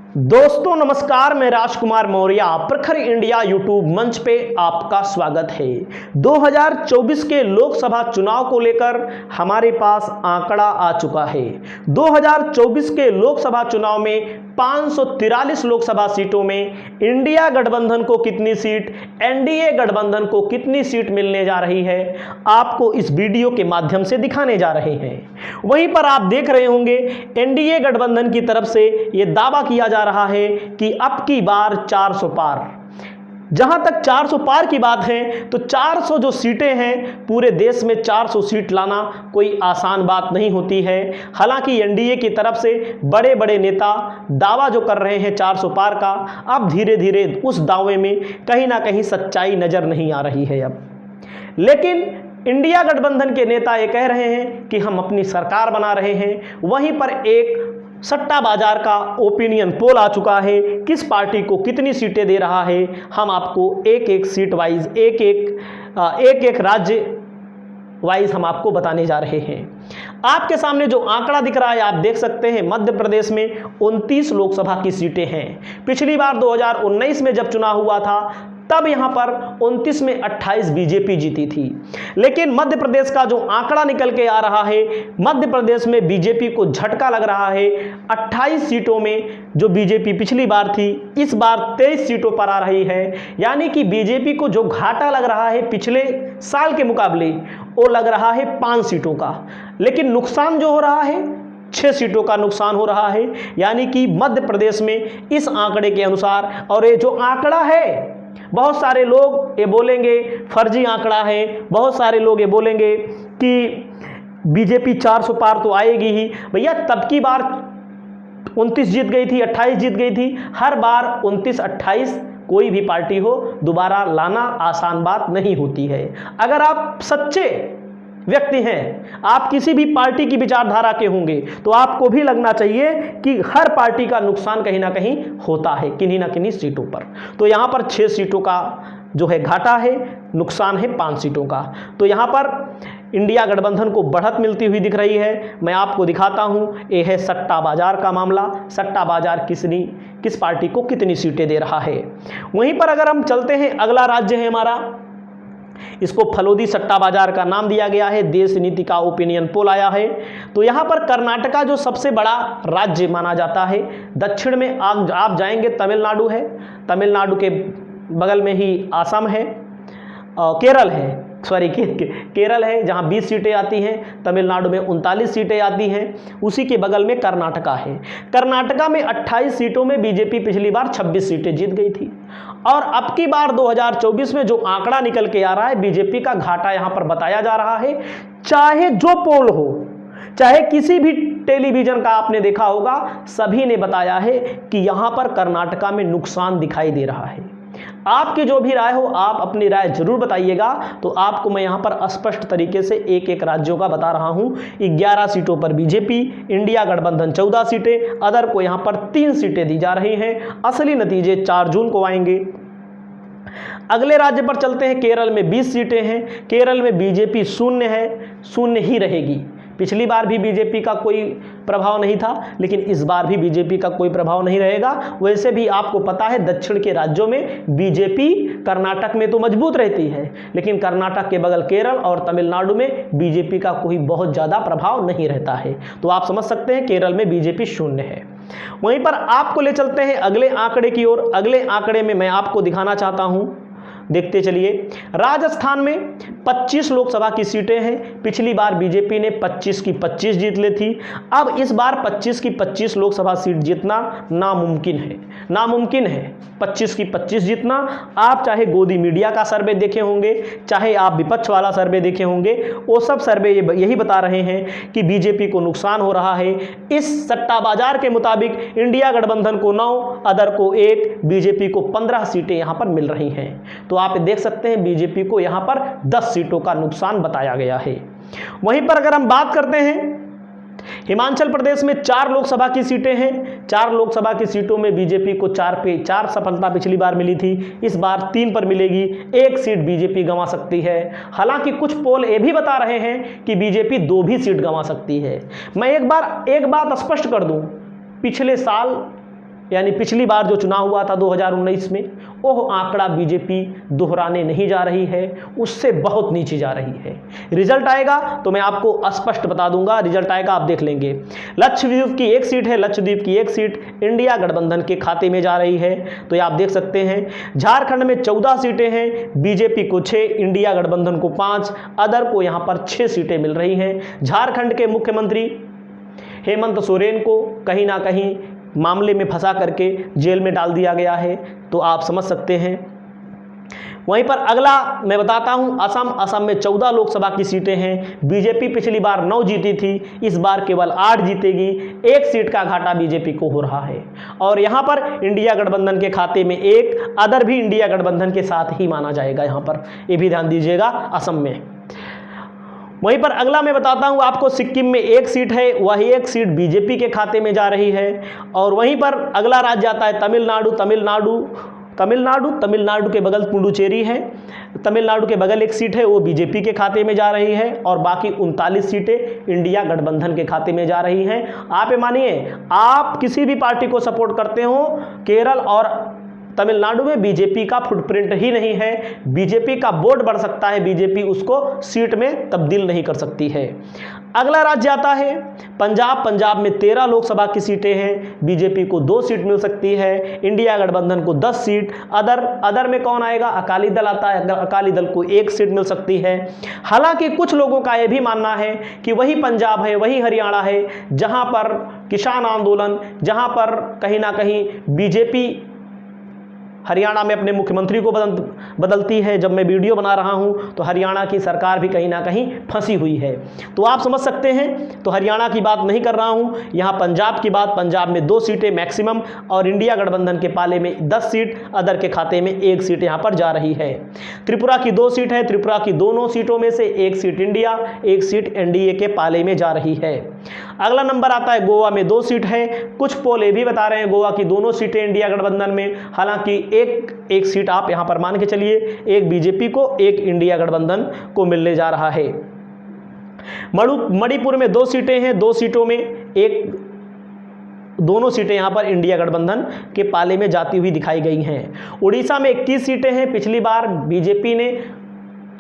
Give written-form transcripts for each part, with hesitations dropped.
दोस्तों नमस्कार, मैं राजकुमार मौर्य प्रखर इंडिया यूट्यूब मंच पे आपका स्वागत है। 2024 के लोकसभा चुनाव को लेकर हमारे पास आंकड़ा आ चुका है। 2024 के लोकसभा चुनाव में 543 लोकसभा सीटों में इंडिया गठबंधन को कितनी सीट, एनडीए गठबंधन को कितनी सीट मिलने जा रही है, आपको इस वीडियो के माध्यम से दिखाने जा रहे हैं। वहीं पर आप देख रहे होंगे एनडीए गठबंधन की तरफ से यह दावा किया जा रहा है कि अब की बार 400 पार। जहां तक 400 पार की बात है तो 400 जो सीटें हैं, पूरे देश में 400 सीट लाना कोई आसान बात नहीं होती है। हालांकि एनडीए की तरफ से बड़े बड़े नेता दावा जो कर रहे हैं 400 पार का, अब धीरे धीरे उस दावे में कहीं ना कहीं सच्चाई नजर नहीं आ रही है अब। लेकिन इंडिया गठबंधन के नेता ये कह रहे हैं कि हम अपनी सरकार बना रहे हैं। वहीं पर एक सट्टा बाजार का ओपिनियन पोल आ चुका है, किस पार्टी को कितनी सीटें दे रहा है। हम आपको एक एक सीट वाइज, एक एक राज्य वाइज हम आपको बताने जा रहे हैं। आपके सामने जो आंकड़ा दिख रहा है आप देख सकते हैं, मध्य प्रदेश में 29 लोकसभा की सीटें हैं। पिछली बार 2019 में जब चुनाव हुआ था तब यहां पर 29 में 28 बीजेपी जीती थी। लेकिन मध्य प्रदेश का जो आंकड़ा निकल के आ रहा है, मध्य प्रदेश में बीजेपी को झटका लग रहा है। 28 सीटों में जो बीजेपी पिछली बार थी, इस बार 23 सीटों पर आ रही है। यानी कि बीजेपी को जो घाटा लग रहा है पिछले साल के मुकाबले, वो लग रहा है 5 सीटों का। लेकिन नुकसान जो हो रहा है 6 सीटों का नुकसान हो रहा है। यानी कि मध्य प्रदेश में इस आंकड़े के अनुसार, और ये जो आंकड़ा है, बहुत सारे लोग ये बोलेंगे फर्जी आंकड़ा है, बहुत सारे लोग ये बोलेंगे कि बीजेपी 400 पार तो आएगी ही। भैया तब की बार 29 जीत गई थी, 28 जीत गई थी। हर बार 29-28 कोई भी पार्टी हो, दोबारा लाना आसान बात नहीं होती है। अगर आप सच्चे व्यक्ति हैं, आप किसी भी पार्टी की विचारधारा के होंगे, तो आपको भी लगना चाहिए कि हर पार्टी का नुकसान कहीं ना कहीं होता है किन्हीं ना किन्हीं सीटों पर। तो यहां पर 6 सीटों का जो है घाटा है, नुकसान है 5 सीटों का। तो यहां पर इंडिया गठबंधन को बढ़त मिलती हुई दिख रही है। मैं आपको दिखाता हूं, यह है सट्टा बाजार का मामला। सट्टा बाजार किस पार्टी को कितनी सीटें दे रहा है। वहीं पर अगर हम चलते हैं, अगला राज्य है हमारा, इसको फलोदी सट्टा बाजार का नाम दिया गया है। देश नीति का ओपिनियन पोल आया है। तो यहाँ पर कर्नाटका जो सबसे बड़ा राज्य माना जाता है। दक्षिण में आप जाएंगे, तमिलनाडु है, तमिलनाडु के बगल में ही आसाम है, केरल है, केरल है जहां 20 सीटें आती हैं। तमिलनाडु में 39 सीटें आती हैं। उसी के बगल में कर्नाटका है। कर्नाटका में 28 सीटों में बीजेपी पिछली बार 26 सीटें जीत गई थी। और अब की बार 2024 में जो आंकड़ा निकल के आ रहा है, बीजेपी का घाटा यहां पर बताया जा रहा है। चाहे जो पोल हो, चाहे किसी भी टेलीविजन का आपने देखा होगा, सभी ने बताया है कि यहां पर कर्नाटका में नुकसान दिखाई दे रहा है। आपकी जो भी राय हो, आप अपनी राय जरूर बताइएगा। तो आपको मैं यहां पर स्पष्ट तरीके से एक एक राज्यों का बता रहा हूं। 11 सीटों पर बीजेपी, इंडिया गठबंधन 14 सीटें, अदर को यहां पर 3 सीटें दी जा रही हैं। असली नतीजे 4 जून को आएंगे। अगले राज्य पर चलते हैं, केरल में 20 सीटें हैं। केरल में बीजेपी शून्य है, शून्य ही रहेगी। पिछली बार भी बीजेपी का कोई प्रभाव नहीं था, लेकिन इस बार भी बीजेपी का कोई प्रभाव नहीं रहेगा। वैसे भी आपको पता है दक्षिण के राज्यों में बीजेपी कर्नाटक में तो मजबूत रहती है, लेकिन कर्नाटक के बगल केरल और तमिलनाडु में बीजेपी का कोई बहुत ज़्यादा प्रभाव नहीं रहता है। तो आप समझ सकते हैं केरल में बीजेपी शून्य है। वहीं पर आपको ले चलते हैं अगले आंकड़े की ओर। अगले आंकड़े में मैं आपको दिखाना चाहता हूँ, देखते चलिए। राजस्थान में 25 लोकसभा की सीटें हैं। पिछली बार बीजेपी ने 25 की 25 जीत ली थी। अब इस बार 25 की 25 लोकसभा सीट जीतना नामुमकिन है, नामुमकिन है 25 की 25 जीतना। आप चाहे गोदी मीडिया का सर्वे देखे होंगे, चाहे आप विपक्ष वाला सर्वे देखे होंगे, वो सब सर्वे यही बता रहे हैं कि बीजेपी को नुकसान हो रहा है। इस सट्टा बाजार के मुताबिक इंडिया गठबंधन को 9, अदर को 1, बीजेपी को 15 सीटें यहां पर मिल रही हैं। तो आप देख सकते हैं बीजेपी को यहां पर 10 सीटों का नुकसान बताया गया है। वहीं पर अगर हम बात करते हैं, हिमाचल प्रदेश में 4 लोकसभा की सीटें हैं। 4 लोकसभा की सीटों में बीजेपी को 4 पे 4 सफलता पिछली बार मिली थी, इस बार 3 पर मिलेगी। 1 सीट बीजेपी गंवा सकती है। हालांकि कुछ पोल ये भी बता रहे हैं कि बीजेपी 2 भी सीट गंवा सकती है। मैं एक बात स्पष्ट कर दूं, पिछले साल यानी पिछली बार जो चुनाव हुआ था 2019 में, वह आंकड़ा बीजेपी दोहराने नहीं जा रही है, उससे बहुत नीचे जा रही है। रिजल्ट आएगा तो मैं आपको स्पष्ट बता दूंगा, रिजल्ट आएगा आप देख लेंगे। लक्षद्वीप की एक सीट है, लक्षद्वीप की एक सीट इंडिया गठबंधन के खाते में जा रही है, तो ये आप देख सकते हैं। झारखंड में 14 सीटें हैं, बीजेपी को 6, इंडिया गठबंधन को 5, अदर को यहां पर 6 सीटें मिल रही हैं। झारखंड के मुख्यमंत्री हेमंत सोरेन को कहीं ना कहीं मामले में फंसा करके जेल में डाल दिया गया है, तो आप समझ सकते हैं। वहीं पर अगला मैं बताता हूं, असम में 14 लोकसभा की सीटें हैं। बीजेपी पिछली बार 9 जीती थी, इस बार केवल 8 जीतेगी। एक सीट का घाटा बीजेपी को हो रहा है, और यहां पर इंडिया गठबंधन के खाते में एक, अदर भी इंडिया गठबंधन के साथ ही माना जाएगा। यहां पर ये भी ध्यान दीजिएगा असम में। वहीं पर अगला मैं बताता हूं आपको, सिक्किम में एक सीट है, वही एक सीट बीजेपी के खाते में जा रही है। और वहीं पर अगला राज्य आता है तमिलनाडु के बगल पुडुचेरी है। तमिलनाडु के बगल एक सीट है, वो बीजेपी के खाते में जा रही है, और बाकी 39 सीटें इंडिया गठबंधन के खाते में जा रही हैं। आप ये मानिए, आप किसी भी पार्टी को सपोर्ट करते हो, केरल और तमिलनाडु में बीजेपी का फुटप्रिंट ही नहीं है। बीजेपी का वोट बढ़ सकता है, बीजेपी उसको सीट में तब्दील नहीं कर सकती है। अगला राज्य आता है पंजाब में 13 लोकसभा की सीटें हैं, बीजेपी को 2 सीट मिल सकती है, इंडिया गठबंधन को 10 सीट। अदर में कौन आएगा? अकाली दल आता है, अकाली दल को 1 सीट मिल सकती है। हालांकि कुछ लोगों का यह भी मानना है कि वही पंजाब है, वही हरियाणा है, जहां पर किसान आंदोलन, जहां पर कहीं ना कहीं बीजेपी हरियाणा में अपने मुख्यमंत्री को बदलती है। जब मैं वीडियो बना रहा हूं तो हरियाणा की सरकार भी कहीं ना कहीं फंसी हुई है, तो आप समझ सकते हैं। तो हरियाणा की बात नहीं कर रहा हूं, यहां पंजाब की बात, पंजाब में 2 सीटें मैक्सिमम, और इंडिया गठबंधन के पाले में 10 सीट, अदर के खाते में 1 सीट यहां पर जा रही है। त्रिपुरा की 2 सीट है, त्रिपुरा की दोनों सीटों में से 1 सीट इंडिया, 1 सीट एनडीए के पाले में जा रही है। अगला नंबर आता है गोवा में 2 सीट है। कुछ पोल ये भी बता रहे हैं गोवा की दोनों सीटें इंडिया गठबंधन में, हालांकि एक सीट आप यहां पर मान के चलिए, एक बीजेपी को, एक इंडिया गठबंधन को मिलने जा रहा है। मणिपुर में 2 सीटें हैं, 2 सीटों में दोनों सीटें यहां पर इंडिया गठबंधन के पाले में जाती हुई दिखाई गई हैं। उड़ीसा में 21 सीटें हैं, पिछली बार बीजेपी ने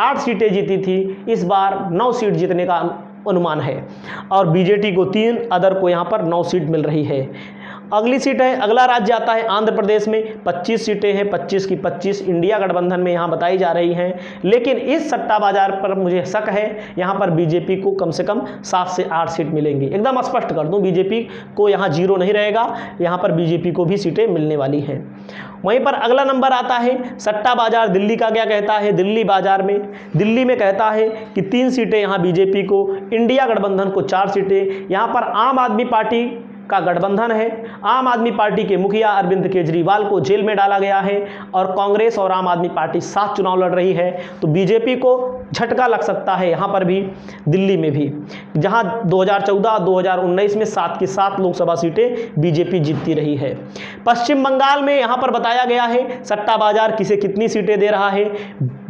8 सीटें जीती थी, इस बार 9 सीट जीतने का अनुमान है, और बीजेपी को 3, अदर को यहां पर 9 सीट मिल रही है। अगली सीट है, अगला राज्य आता है आंध्र प्रदेश में, 25 सीटें हैं, 25 की 25 इंडिया गठबंधन में यहां बताई जा रही हैं। लेकिन इस सट्टा बाजार पर मुझे शक है, यहां पर बीजेपी को कम से कम 7 से 8 सीट मिलेंगी। एकदम स्पष्ट कर दूं, बीजेपी को यहां 0 नहीं रहेगा, यहां पर बीजेपी को भी सीटें मिलने वाली हैं। वहीं पर अगला नंबर आता है सट्टा बाजार दिल्ली का। क्या कहता है दिल्ली में कहता है कि 3 सीटें यहां बीजेपी को, इंडिया गठबंधन को 4 सीटें। यहां पर आम आदमी पार्टी का गठबंधन है, आम आदमी पार्टी के मुखिया अरविंद केजरीवाल को जेल में डाला गया है, और कांग्रेस और आम आदमी पार्टी साथ चुनाव लड़ रही है, तो बीजेपी को झटका लग सकता है यहां पर भी, दिल्ली में भी, जहां 2014-2019 में 7 की 7 लोकसभा सीटें बीजेपी जीतती रही है। पश्चिम बंगाल में यहां पर बताया गया है सट्टा बाजार किसे कितनी सीटें दे रहा है।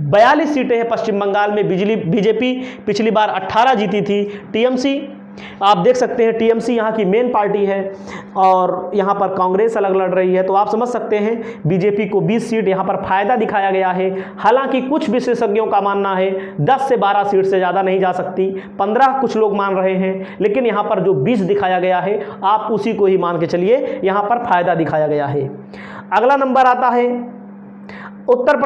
42 सीटें हैं पश्चिम बंगाल में। बीजेपी पिछली बार 18 जीती थी। टीएमसी आप देख सकते हैं, टीएमसी यहाँ की मेन पार्टी है, और यहाँ पर कांग्रेस अलग लड़ रही है, तो आप समझ सकते हैं बीजेपी को 20 सीट यहाँ पर फायदा दिखाया गया है। हालांकि कुछ विशेषज्ञों का मानना है 10 से 12 सीट से ज़्यादा नहीं जा सकती, 15 कुछ लोग मान रहे हैं, लेकिन यहाँ पर जो 20 दिखाया गया है आप उसी को ही मान के चलिए, यहाँ पर फायदा दिखाया गया है। अगला नंबर आता है उत्तर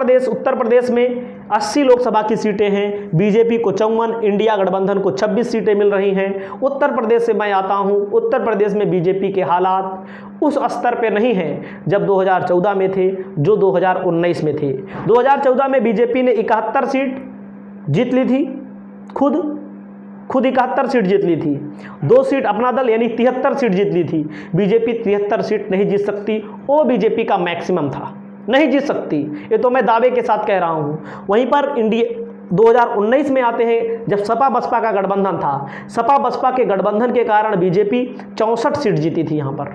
प्रदेश में 80 लोकसभा की सीटें हैं, बीजेपी को 54, इंडिया गठबंधन को 26 सीटें मिल रही हैं। उत्तर प्रदेश से मैं आता हूं, उत्तर प्रदेश में बीजेपी के हालात उस स्तर पे नहीं हैं जब 2014 में थे, जो 2019 में थे। 2014 में बीजेपी ने 71 सीट जीत ली थी, खुद 71 सीट जीत ली थी, 2 सीट अपना दल यानी 73 सीट जीत ली थी। बीजेपी 73 सीट नहीं जीत सकती, वो बीजेपी का मैक्सिमम था, नहीं जीत सकती, ये तो मैं दावे के साथ कह रहा हूं। वहीं पर इंडिया 2019 में आते हैं, जब सपा बसपा का गठबंधन था, सपा बसपा के गठबंधन के कारण बीजेपी 64 सीट जीती थी यहाँ पर,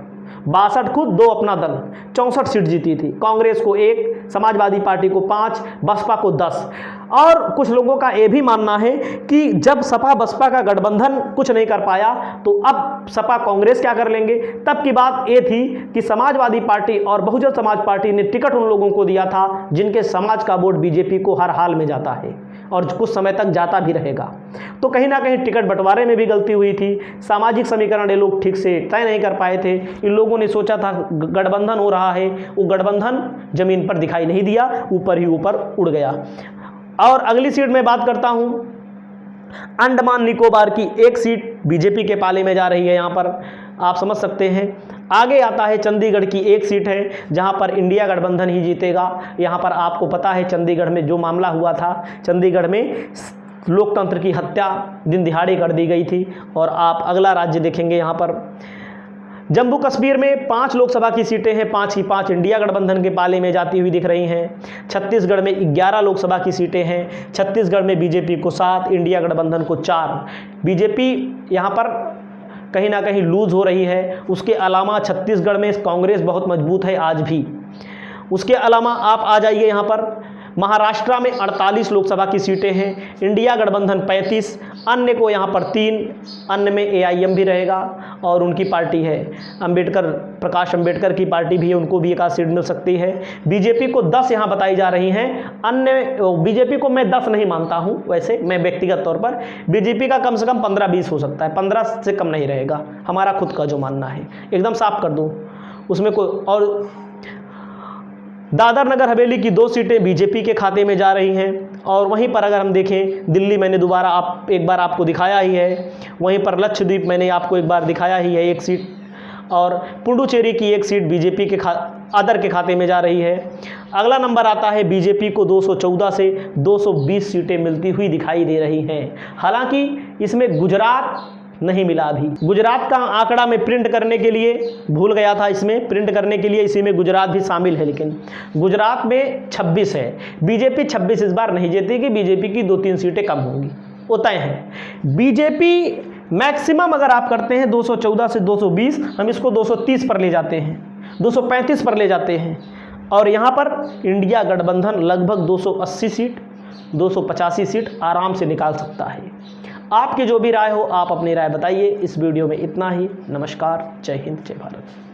62 खुद, 2 अपना दल, 64 सीट जीती थी। कांग्रेस को 1, समाजवादी पार्टी को 5, बसपा को 10। और कुछ लोगों का यह भी मानना है कि जब सपा बसपा का गठबंधन कुछ नहीं कर पाया तो अब सपा कांग्रेस क्या कर लेंगे। तब की बात यह थी कि समाजवादी पार्टी और बहुजन समाज पार्टी ने टिकट उन लोगों को दिया था जिनके समाज का वोट बीजेपी को हर हाल में जाता है और कुछ समय तक जाता भी रहेगा। तो कहीं ना कहीं टिकट बंटवारे में भी गलती हुई थी। सामाजिक समीकरण ये लोग ठीक से तय नहीं कर पाए थे। इन लोगों ने सोचा था गठबंधन हो रहा है, वो गठबंधन जमीन पर दिखाई नहीं दिया, ऊपर ही ऊपर उड़ गया। और अगली सीट में बात करता हूं, अंडमान निकोबार की 1 सीट बीजेपी के पाले में जा रही है। यहां पर आप समझ सकते हैं। आगे आता है चंडीगढ़ की 1 सीट है जहां पर इंडिया गठबंधन ही जीतेगा। यहां पर आपको पता है चंडीगढ़ में जो मामला हुआ था, चंडीगढ़ में लोकतंत्र की हत्या दिन दिहाड़े कर दी गई थी। और आप अगला राज्य देखेंगे, यहां पर जम्मू कश्मीर में 5 लोकसभा की सीटें हैं, 5 की 5 इंडिया गठबंधन के पाले में जाती हुई दिख रही हैं। छत्तीसगढ़ में 11 लोकसभा की सीटें हैं। छत्तीसगढ़ में बीजेपी को 7, इंडिया गठबंधन को 4। बीजेपी यहाँ पर कहीं ना कहीं लूज हो रही है। उसके अलावा छत्तीसगढ़ में कांग्रेस बहुत मजबूत है आज भी। उसके अलावा आप आ जाइए यहाँ पर महाराष्ट्र में 48 लोकसभा की सीटें हैं, इंडिया गठबंधन 35, अन्य को यहाँ पर 3, अन्य में AIM भी रहेगा और उनकी पार्टी है प्रकाश अंबेडकर की पार्टी भी है, उनको भी 1 सीट मिल सकती है। बीजेपी को 10 यहाँ बताई जा रही हैं। अन्य बीजेपी को मैं 10 नहीं मानता हूँ, वैसे मैं व्यक्तिगत तौर पर बीजेपी का कम से कम 15-20 हो सकता है, 15 से कम नहीं रहेगा, हमारा खुद का जो मानना है, एकदम साफ कर दूँ उसमें कोई। और दादर नगर हवेली की 2 सीटें बीजेपी के खाते में जा रही हैं। और वहीं पर अगर हम देखें, दिल्ली मैंने दोबारा एक बार आपको दिखाया ही है, वहीं पर लक्षद्वीप मैंने आपको एक बार दिखाया ही है 1 सीट, और पुडुचेरी की 1 सीट बीजेपी के अदर के खाते में जा रही है। अगला नंबर आता है बीजेपी को 214 से 220 सीटें मिलती हुई दिखाई दे रही हैं। हालांकि इसमें गुजरात नहीं मिला अभी। गुजरात का आंकड़ा में प्रिंट करने के लिए भूल गया था, इसमें प्रिंट करने के लिए इसी में गुजरात भी शामिल है, लेकिन गुजरात में 26 है। बीजेपी 26 इस बार नहीं जीतेगी, बीजेपी की 2-3 सीटें कम होंगी, वो तय है। बीजेपी मैक्सिमम अगर आप करते हैं 214 से 220, हम इसको 230 पर ले जाते हैं, 235 पर ले जाते हैं। और यहाँ पर इंडिया गठबंधन लगभग 280 सीट, 285 सीट आराम से निकाल सकता है। आपकी जो भी राय हो आप अपनी राय बताइए। इस वीडियो में इतना ही। नमस्कार, जय हिंद, जय भारत।